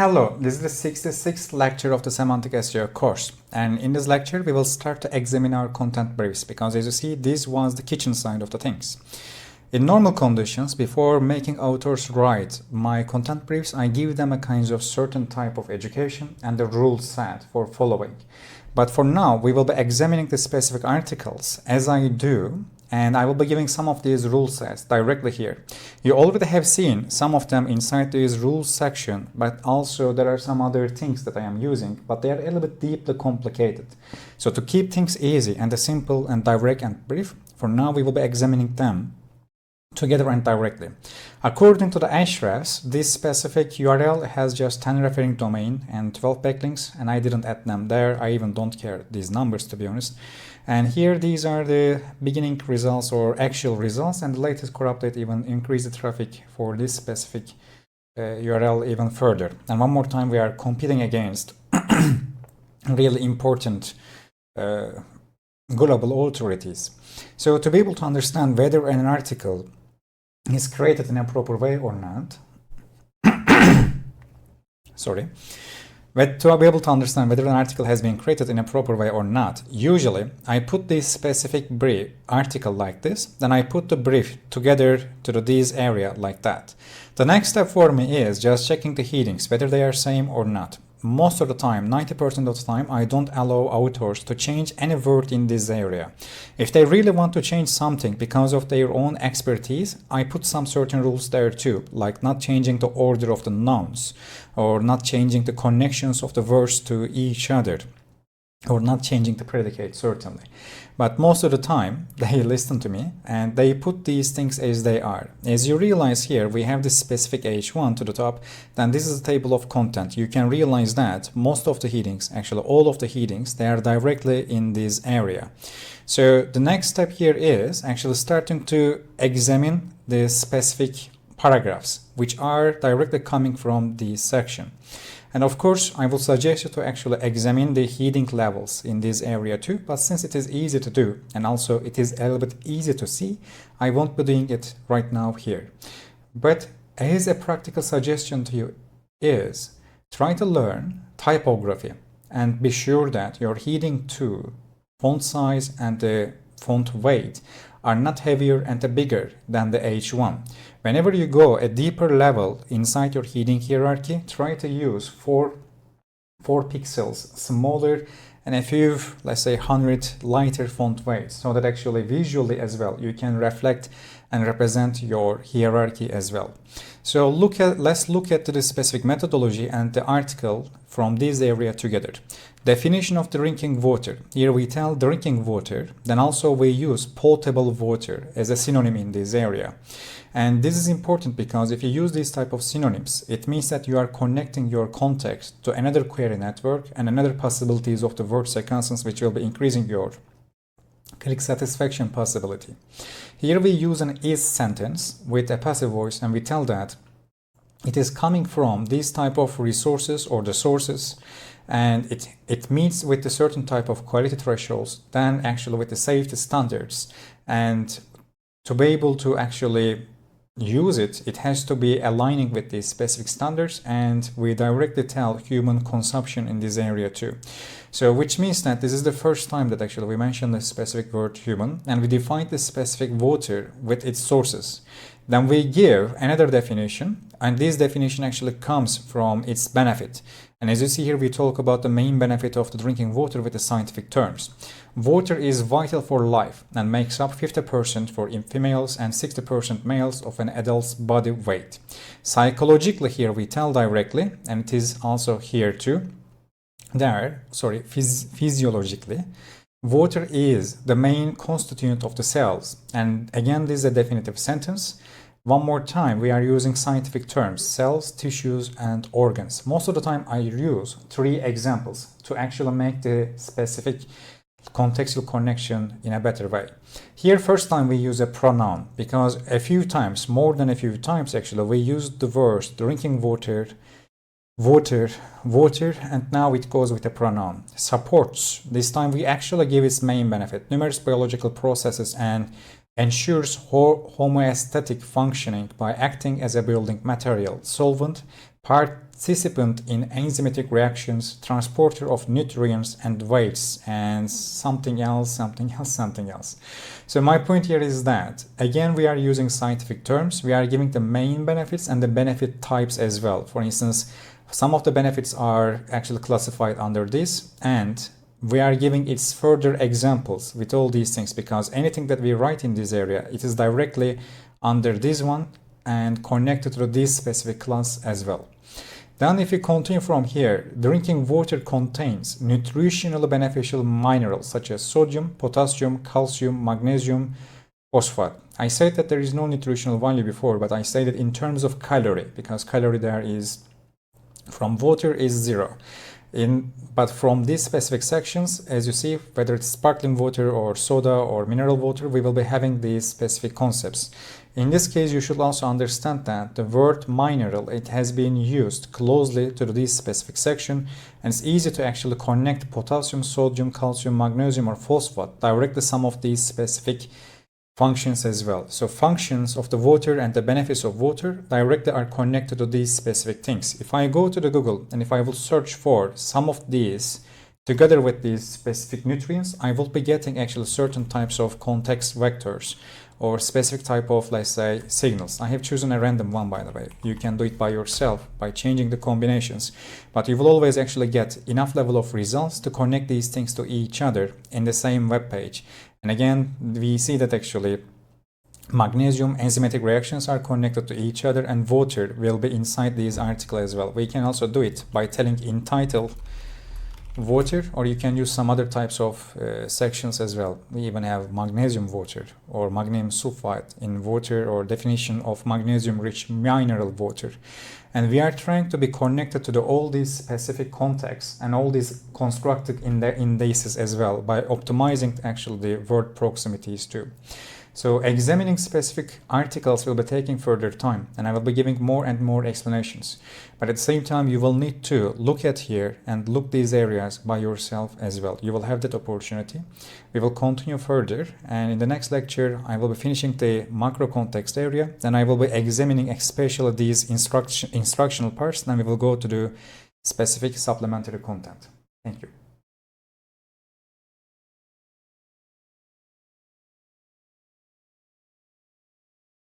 Hello, this is the 66th lecture of the Semantic SEO course, and in this lecture we will start to examine our content briefs because, as you see, this was the kitchen side of the things. In normal conditions, before making authors write my content briefs, I give them a kind of certain type of education and the rule set for following. But for now, we will be examining the specific articles as I do, and I will be giving some of these rule sets directly here. You already have seen some of them inside this rules section, but also there are some other things that I am using, but they are a little bit deeply complicated. So to keep things easy and simple and direct and brief, for now we will be examining them together and directly. According to the Ahrefs, this specific URL has just 10 referring domain and 12 backlinks, and I didn't add them there. I even don't care these numbers, to be honest. And here these are the beginning results or actual results, and the latest core update even increased the traffic for this specific URL even further. And one more time, we are competing against really important global authorities. So to be able to understand whether an article is created in a proper way or not, but to be able to understand whether an article has been created in a proper way or not, usually I put this specific brief article like this, then I put the brief together to this area like that. The next step for me is just checking the headings, whether they are same or not. Most of the time, 90% of the time, I don't allow authors to change any word in this area. If they really want to change something because of their own expertise, I put some certain rules there too, like not changing the order of the nouns, or not changing the connections of the words to each other, or not changing the predicate, certainly. But most of the time, they listen to me and they put these things as they are. As you realize here, we have this specific H1 to the top, then this is a table of content. You can realize that most of the headings, actually all of the headings, they are directly in this area. So the next step here is actually starting to examine the specific paragraphs, which are directly coming from this section. And of course, I will suggest you to actually examine the heading levels in this area too, but since it is easy to do, and also it is a little bit easy to see, I won't be doing it right now here. But as a practical suggestion to you is, try to learn typography and be sure that your heading 2, font size and the font weight are not heavier and bigger than the H1. Whenever you go a deeper level inside your heading hierarchy, try to use 4 pixels smaller and a few, let's say 100 lighter font weights, so that actually visually as well you can reflect and represent your hierarchy as well. So let's look at the specific methodology and the article from this area together. Definition of drinking water. Here we tell drinking water, then also we use potable water as a synonym in this area. And this is important because if you use these type of synonyms, it means that you are connecting your context to another query network and another possibilities of the word sequences, which will be increasing your click satisfaction possibility. Here we use an is sentence with a passive voice, and we tell that it is coming from these type of resources or the sources, and it meets with a certain type of quality thresholds, then actually with the safety standards. And to be able to actually use it, it has to be aligning with these specific standards, and we directly tell human consumption in this area too. So which means that this is the first time that actually we mention the specific word human, and we define the specific water with its sources. Then we give another definition, and this definition actually comes from its benefit. And as you see here, we talk about the main benefit of the drinking water with the scientific terms. Water is vital for life and makes up 50% for females and 60% males of an adult's body weight. Psychologically here we tell directly, and it is also here too, physiologically, water is the main constituent of the cells. And again, this is a definitive sentence. One more time, we are using scientific terms, cells, tissues, and organs. Most of the time, I use 3 examples to actually make the specific contextual connection in a better way. Here, first time we use a pronoun because a few times, more than a few times actually, we use the words drinking water, and now it goes with a pronoun. Supports, this time we actually give its main benefit, numerous biological processes, and ensures homeostatic functioning by acting as a building material, solvent, participant in enzymatic reactions, transporter of nutrients and weights, and something else. So my point here is that, again, we are using scientific terms. We are giving the main benefits and the benefit types as well. For instance, some of the benefits are actually classified under this, and we are giving its further examples with all these things, because anything that we write in this area, it is directly under this one and connected to this specific class as well. Then if we continue from here, drinking water contains nutritionally beneficial minerals such as sodium, potassium, calcium, magnesium, phosphate. I said that there is no nutritional value before, but I said it in terms of calorie, because calorie there is from water is 0. But from these specific sections, as you see, whether it's sparkling water or soda or mineral water, we will be having these specific concepts. In this case, you should also understand that the word mineral, it has been used closely to this specific section, and it's easy to actually connect potassium, sodium, calcium, magnesium, or phosphate directly some of these specific functions as well. So functions of the water and the benefits of water directly are connected to these specific things. If I go to the Google and if I will search for some of these together with these specific nutrients, I will be getting actually certain types of context vectors or specific type of, let's say, signals. I have chosen a random one, by the way. You can do it by yourself by changing the combinations, but you will always actually get enough level of results to connect these things to each other in the same web page. And again, we see that actually magnesium enzymatic reactions are connected to each other, and water will be inside these articles as well. We can also do it by telling in title water, or you can use some other types of sections as well. We even have magnesium water or magnesium sulfide in water, or definition of magnesium rich mineral water. And we are trying to be connected to all these specific contexts and all these constructed indices as well by optimizing actually the word proximities too. So examining specific articles will be taking further time, and I will be giving more and more explanations. But at the same time, you will need to look at here and look these areas by yourself as well. You will have that opportunity. We will continue further, and in the next lecture, I will be finishing the macro context area. Then I will be examining especially these instructional parts, and we will go to the specific supplementary content. Thank you.